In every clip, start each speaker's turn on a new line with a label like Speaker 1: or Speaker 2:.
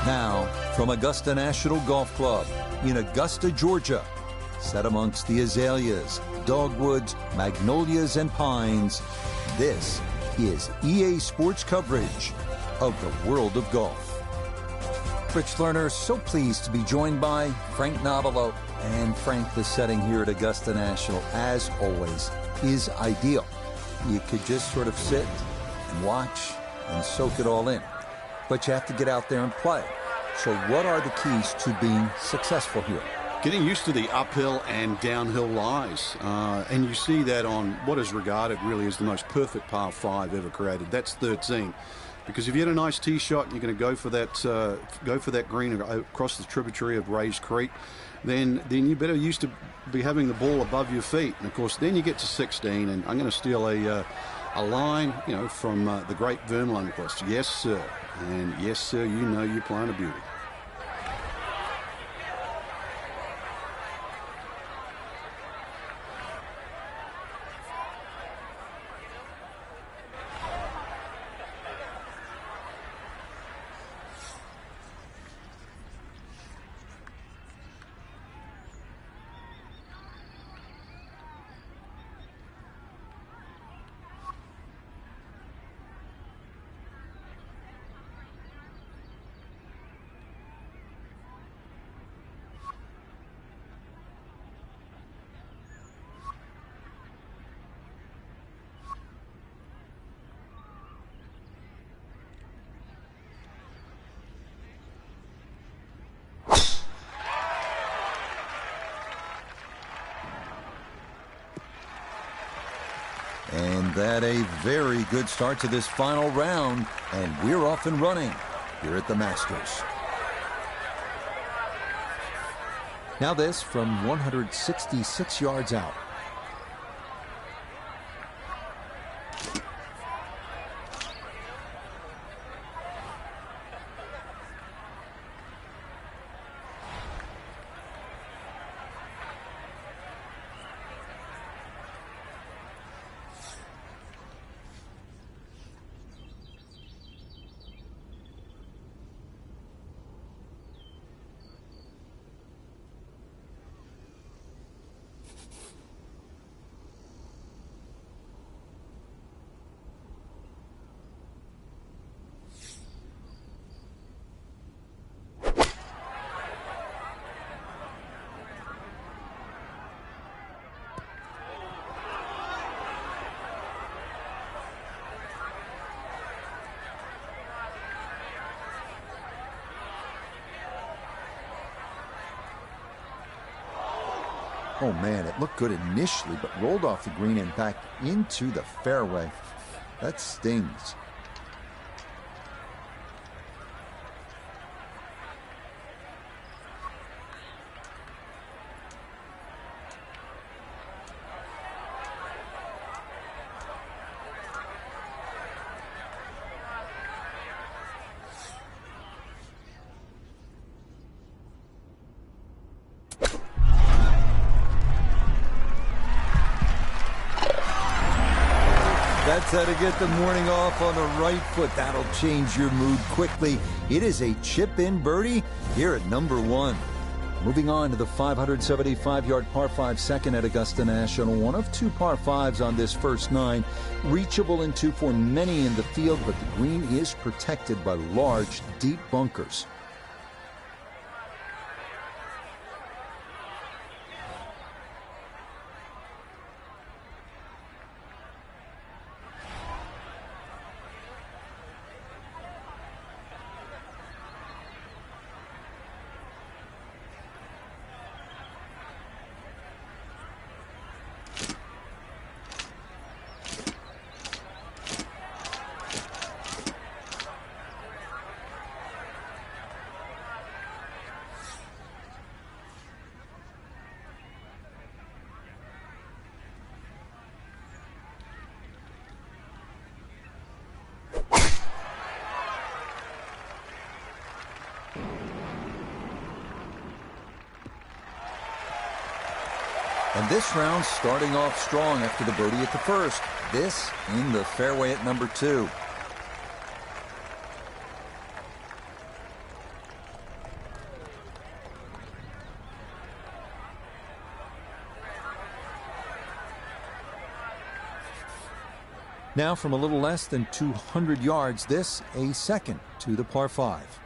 Speaker 1: Now, from Augusta National Golf Club in Augusta, Georgia, set amongst the azaleas, dogwoods, magnolias, and pines, this is EA Sports coverage of the world of golf. Rich Lerner, so pleased to be joined by Frank Nobilo. And Frank, the setting here at Augusta National, as always, is ideal. You could just sort of sit and watch and soak it all in. But you have to get out there and play. So what are the keys to being successful here?
Speaker 2: Getting used to the uphill and downhill lies. And you see that on what is regarded really as the most perfect par 5 ever created. That's 13. Because if you hit a nice tee shot and you're going to go for that green across the tributary of Rays Creek, then you better used to be having the ball above your feet. And of course, then you get to 16, and I'm going to steal a line, from the great Vern Lundquist. Yes, sir. And yes, sir, you know you're playing a beauty.
Speaker 1: And that a very good start to this final round, and we're off and running here at the Masters. Now this from 166 yards out. Oh, man, it looked good initially, but rolled off the green and back into the fairway. That stings. That's how to get the morning off on the right foot. That'll change your mood quickly. It is a chip-in birdie here at number 1. Moving on to the 575-yard par 5 second at Augusta National. One of 2 par 5s on this first 9. Reachable into for many in the field, but the green is protected by large, deep bunkers. And this round starting off strong after the birdie at the first. This in the fairway at number 2. Now from a little less than 200 yards, this a second to the par 5.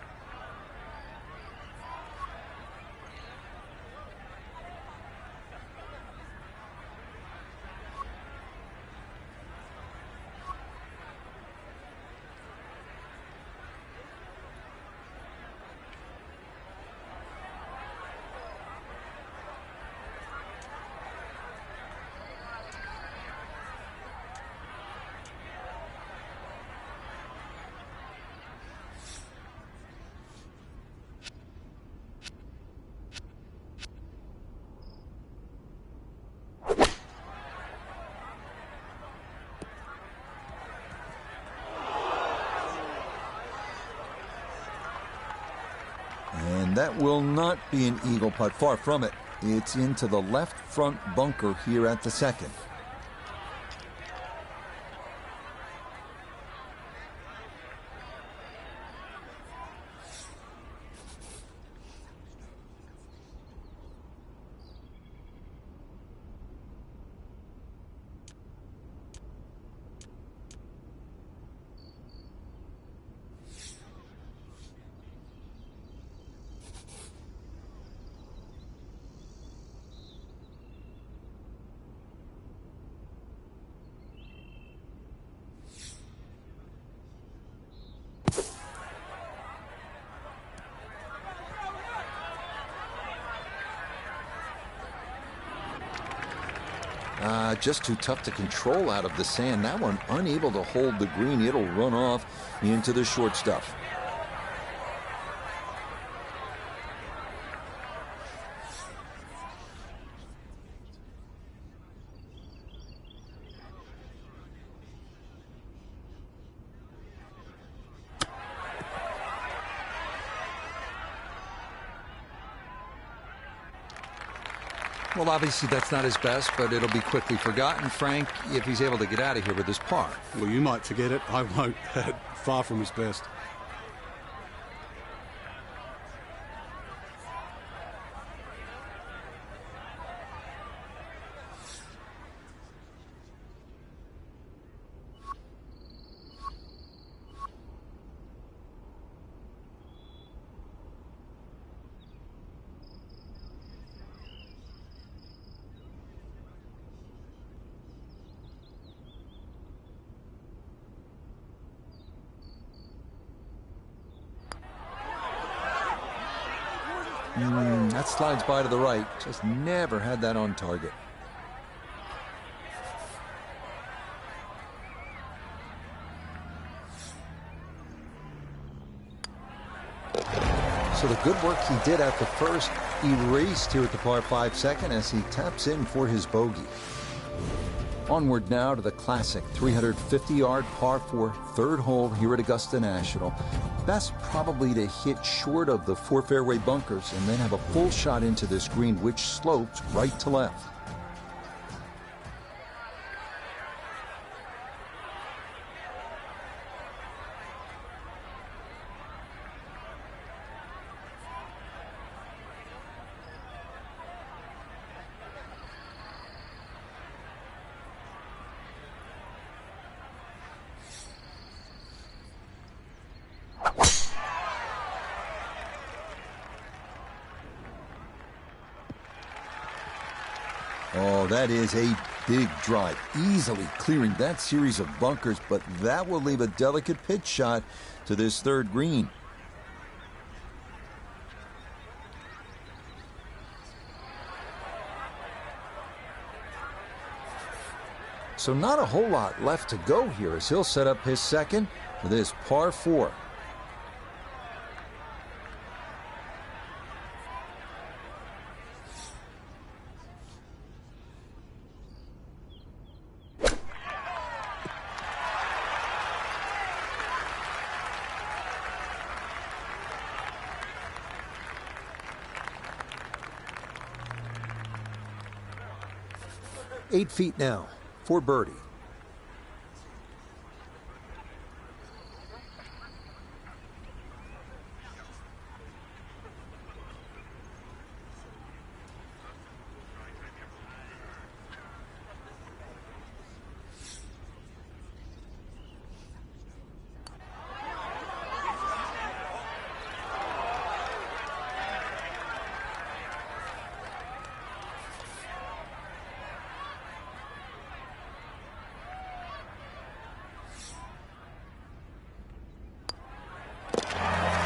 Speaker 1: And that will not be an eagle putt, far from it. It's into the left front bunker here at the second. Just too tough to control out of the sand. That one unable to hold the green. It'll run off into the short stuff. Well, obviously that's not his best, but it'll be quickly forgotten, Frank, if he's able to get out of here with his par.
Speaker 2: Well, you might forget it. I won't. Far from his best.
Speaker 1: That slides by to the right. Just never had that on target. So the good work he did at the first erased here at the par 5 second as he taps in for his bogey. Onward now to the classic 350-yard par 4 third hole here at Augusta National. Best probably to hit short of the 4 fairway bunkers and then have a full shot into this green, which slopes right to left. Oh, that is a big drive, easily clearing that series of bunkers, but that will leave a delicate pitch shot to this third green. So not a whole lot left to go here as he'll set up his second for this par 4. 8 feet now for birdie.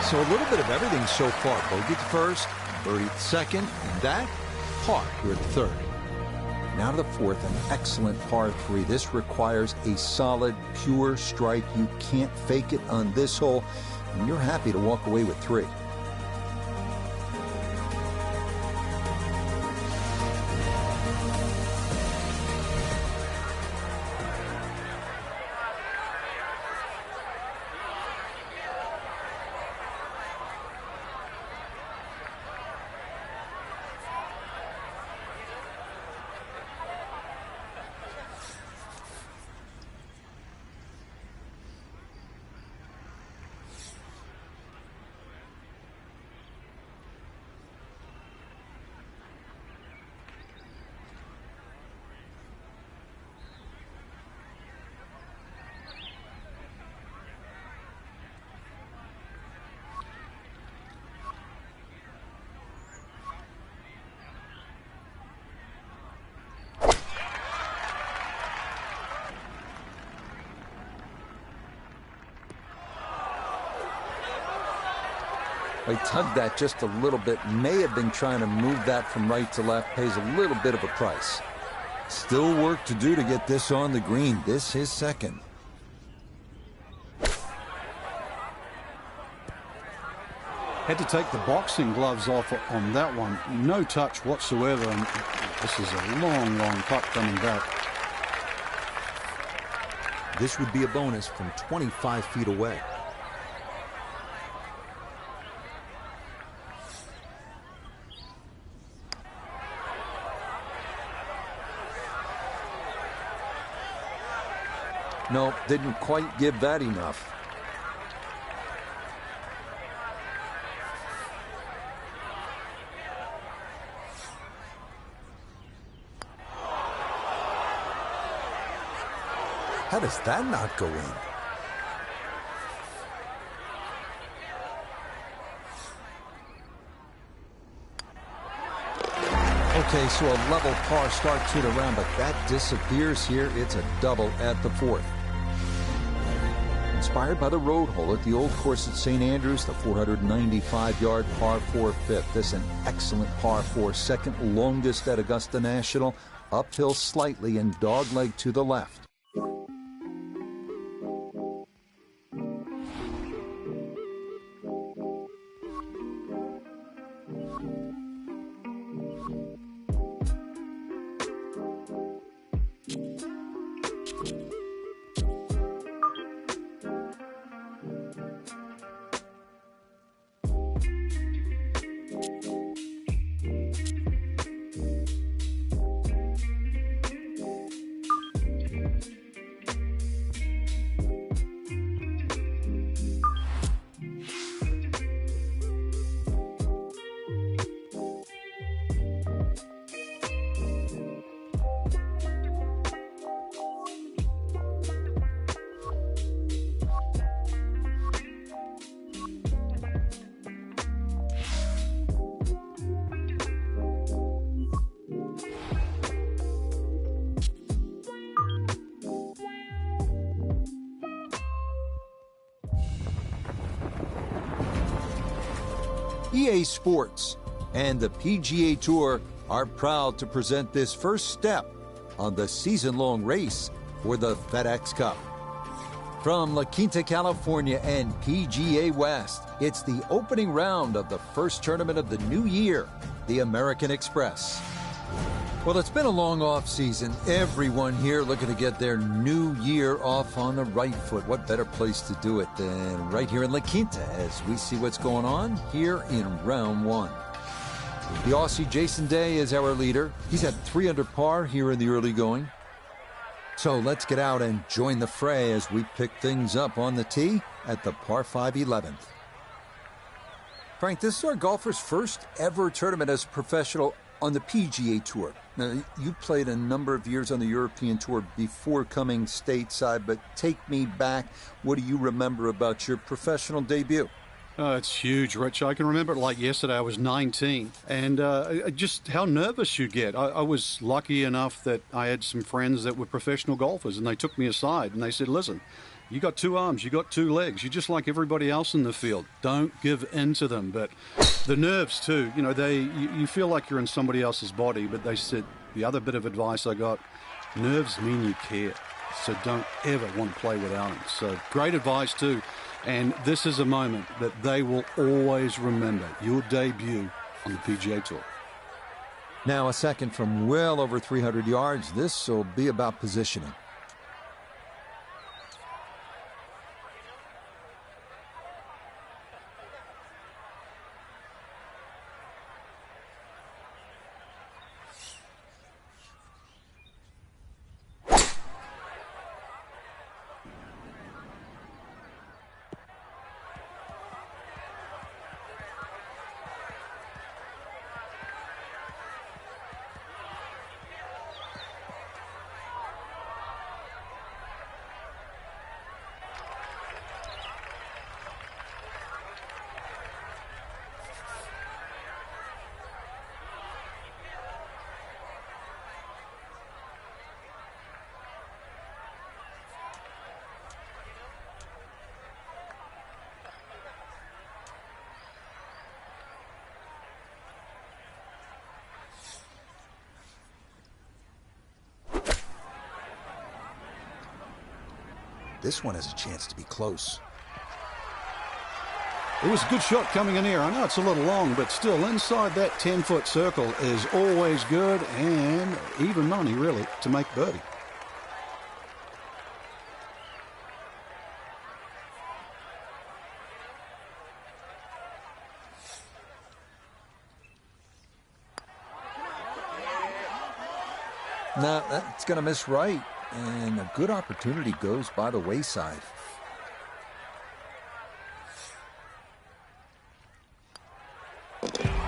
Speaker 1: So a little bit of everything so far. Bogey at the first, birdie at the second, and that, par here at the third. Now to the fourth, an excellent par 3. This requires a solid, pure strike. You can't fake it on this hole, and you're happy to walk away with 3. He tugged that just a little bit. May have been trying to move that from right to left. Pays a little bit of a price. Still work to do to get this on the green. This is second.
Speaker 2: Had to take the boxing gloves off on that one. No touch whatsoever. And this is a long, long putt coming back.
Speaker 1: This would be a bonus from 25 feet away. No, didn't quite give that enough. How does that not go in? Okay, so a level par start to the round, but that disappears here. It's a double at the fourth. Inspired by the road hole at the old course at St. Andrews, the 495-yard par 4 fifth. This an excellent par 4, second longest at Augusta National. Uphill slightly and dogleg to the left. EA Sports and the PGA Tour are proud to present this first step on the season-long race for the FedEx Cup. From La Quinta, California and PGA West, it's the opening round of the first tournament of the new year, the American Express. Well, it's been a long off season. Everyone here looking to get their new year off on the right foot. What better place to do it than right here in La Quinta as we see what's going on here in round one. The Aussie Jason Day is our leader. He's at 3 under par here in the early going. So let's get out and join the fray as we pick things up on the tee at the par 5 11th. Frank, this is our golfer's first ever tournament as a professional on the PGA Tour. Now, you played a number of years on the European Tour before coming stateside, but take me back. What do you remember about your professional debut?
Speaker 2: It's huge, Rich. I can remember it like yesterday. I was 19, and just how nervous you get. I was lucky enough that I had some friends that were professional golfers, and they took me aside, and they said, listen, you got 2 arms, you got 2 legs. You're just like everybody else in the field. Don't give in to them. But the nerves, too, you know, you feel like you're in somebody else's body, but they said the other bit of advice I got, nerves mean you care, so don't ever want to play without them. So great advice, too. And this is a moment that they will always remember, your debut on the PGA Tour.
Speaker 1: Now a second from well over 300 yards. This will be about positioning. This one has a chance to be close.
Speaker 2: It was a good shot coming in here. I know it's a little long, but still inside that 10-foot circle is always good, and even money, really, to make birdie.
Speaker 1: Now, that's going to miss right. And a good opportunity goes by the wayside.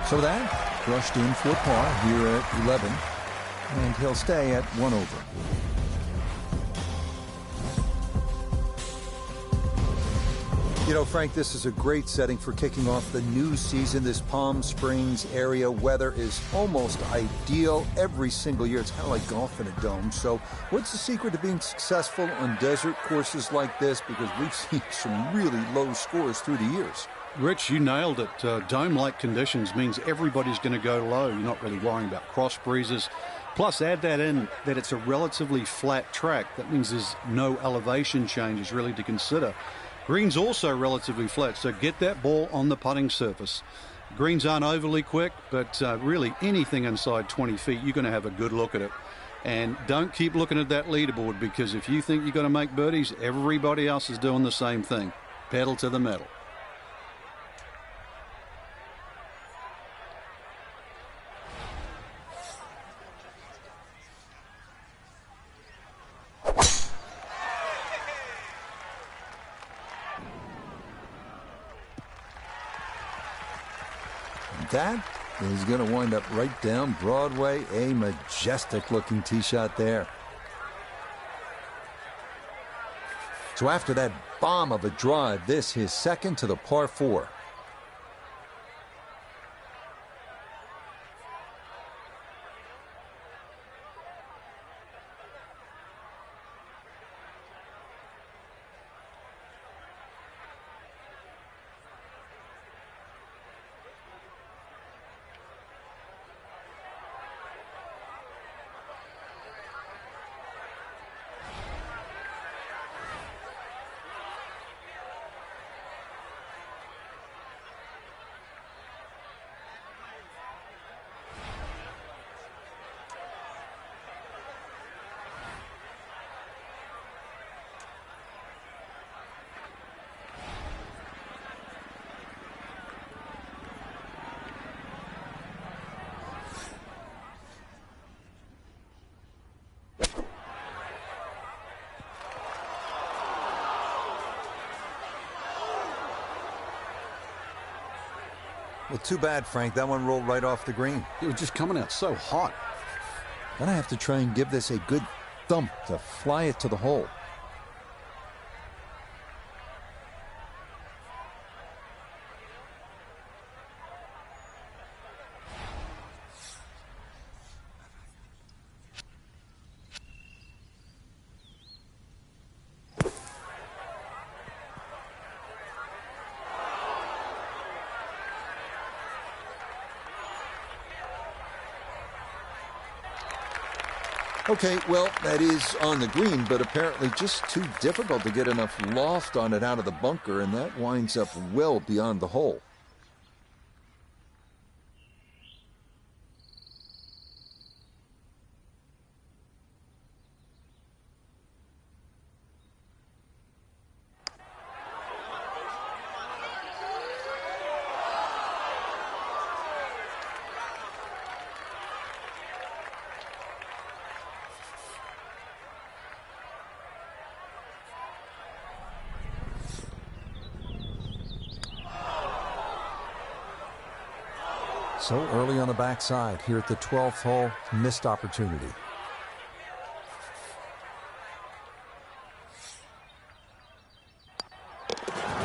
Speaker 1: So that brushed in for par here at 11. And he'll stay at 1 over. You know, Frank, this is a great setting for kicking off the new season. This Palm Springs area weather is almost ideal every single year. It's kind of like golf in a dome. So what's the secret to being successful on desert courses like this? Because we've seen some really low scores through the years.
Speaker 2: Rich, you nailed it. Dome-like conditions means everybody's going to go low. You're not really worrying about cross breezes. Plus, add that in that it's a relatively flat track. That means there's no elevation changes really to consider. Green's also relatively flat, so get that ball on the putting surface. Greens aren't overly quick, but really anything inside 20 feet, you're going to have a good look at it. And don't keep looking at that leaderboard, because if you think you're going to make birdies, everybody else is doing the same thing. Pedal to the metal.
Speaker 1: That is going to wind up right down Broadway. A majestic looking tee shot there. So after that bomb of a drive, this his second to the par 4. Well, too bad, Frank. That one rolled right off the green.
Speaker 2: It was just coming out so hot.
Speaker 1: Gonna have to try and give this a good thump to fly it to the hole. Okay, well, that is on the green, but apparently just too difficult to get enough loft on it out of the bunker, and that winds up well beyond the hole. So early on the backside here at the 12th hole, missed opportunity.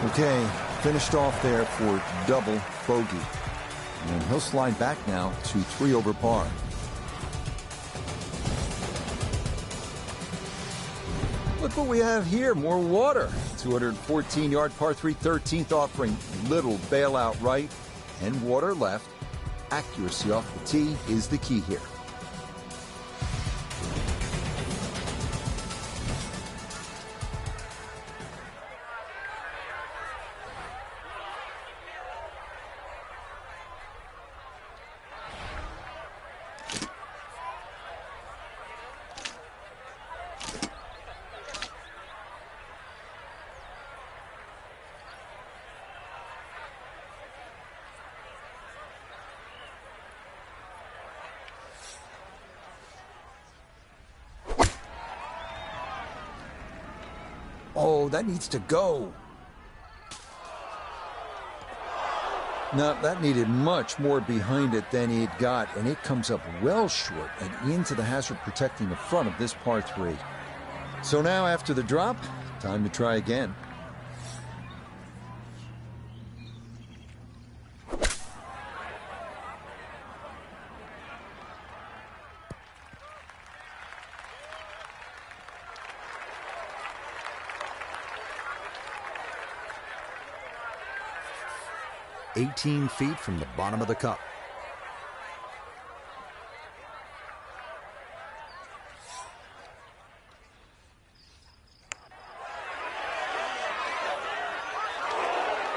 Speaker 1: Okay, finished off there for double bogey. And he'll slide back now to 3 over par. Look what we have here, more water. 214-yard par 3 13th offering, little bailout right and water left. Accuracy off the tee is the key here. Oh, that needs to go. No, that needed much more behind it than it got, and it comes up well short and into the hazard protecting the front of this par 3. So now after the drop, time to try again.
Speaker 3: "18 feet from the bottom of the cup."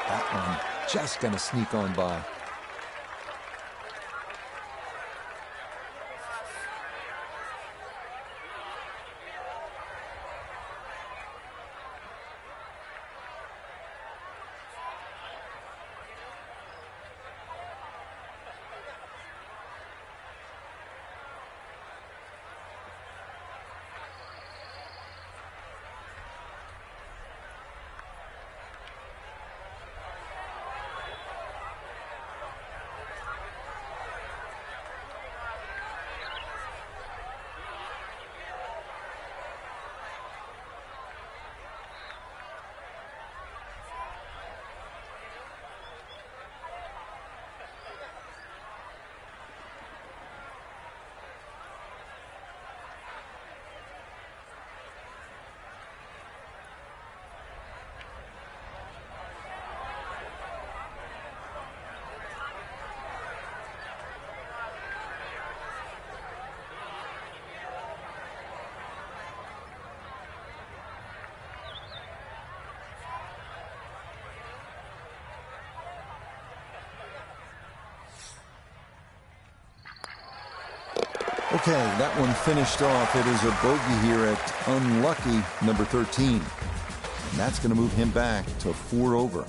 Speaker 1: That one just gonna sneak on by. Okay, that one finished off. It is a bogey here at unlucky number 13. And that's going to move him back to 4 over.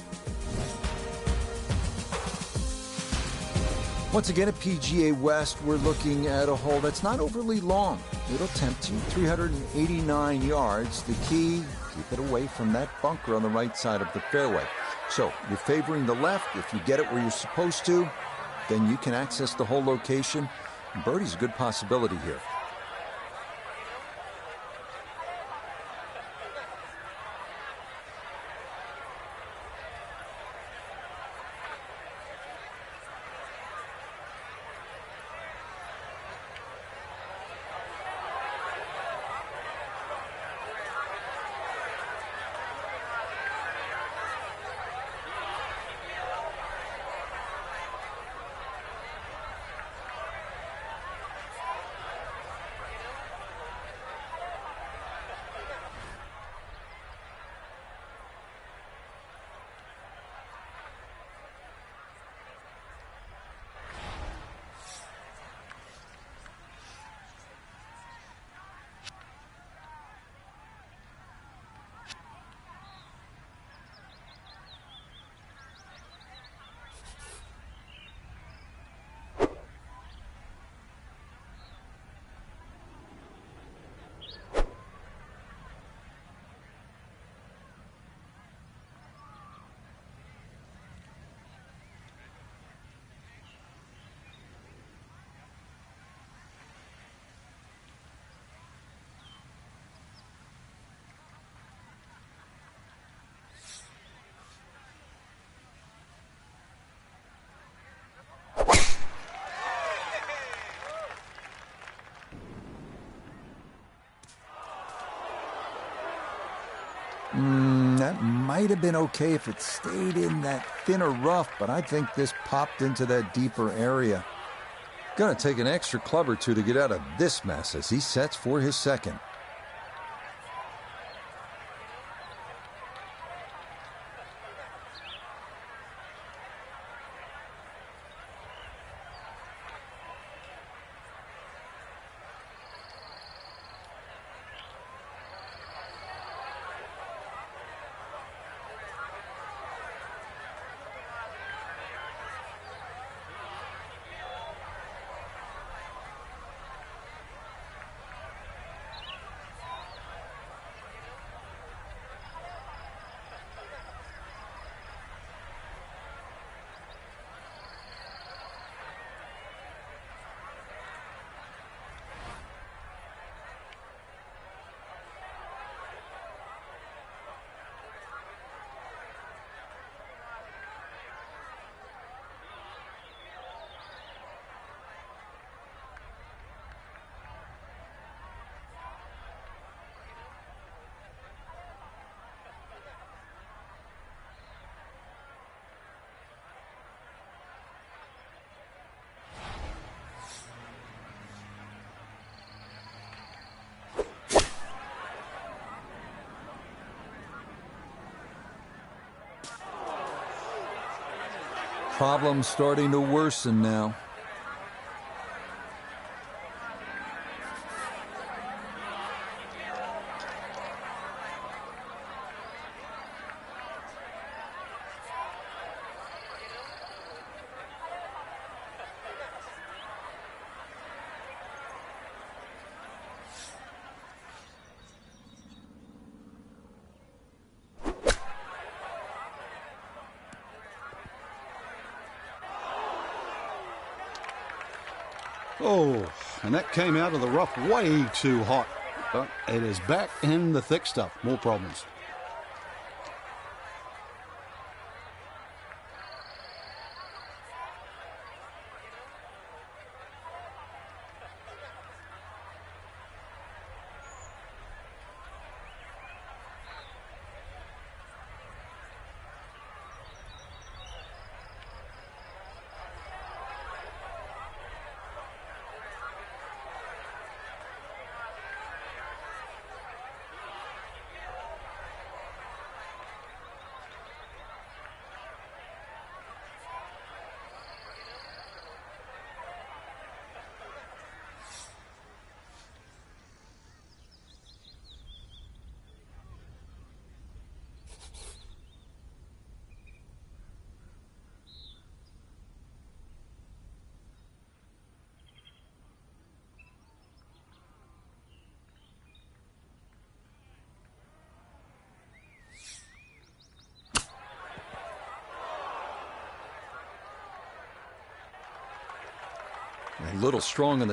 Speaker 1: Once again at PGA West, we're looking at a hole that's not overly long. It'll tempt you, 389 yards. The key, keep it away from that bunker on the right side of the fairway. So you're favoring the left. If you get it where you're supposed to, then you can access the whole location. Birdie's a good possibility here. That might have been okay if it stayed in that thinner rough, but I think this popped into that deeper area. Gonna take an extra club or two to get out of this mess as he sets for his second. Problems starting to worsen now.
Speaker 2: Oh, and that came out of the rough way too hot. But it is back in the thick stuff. More problems.
Speaker 1: A little strong on the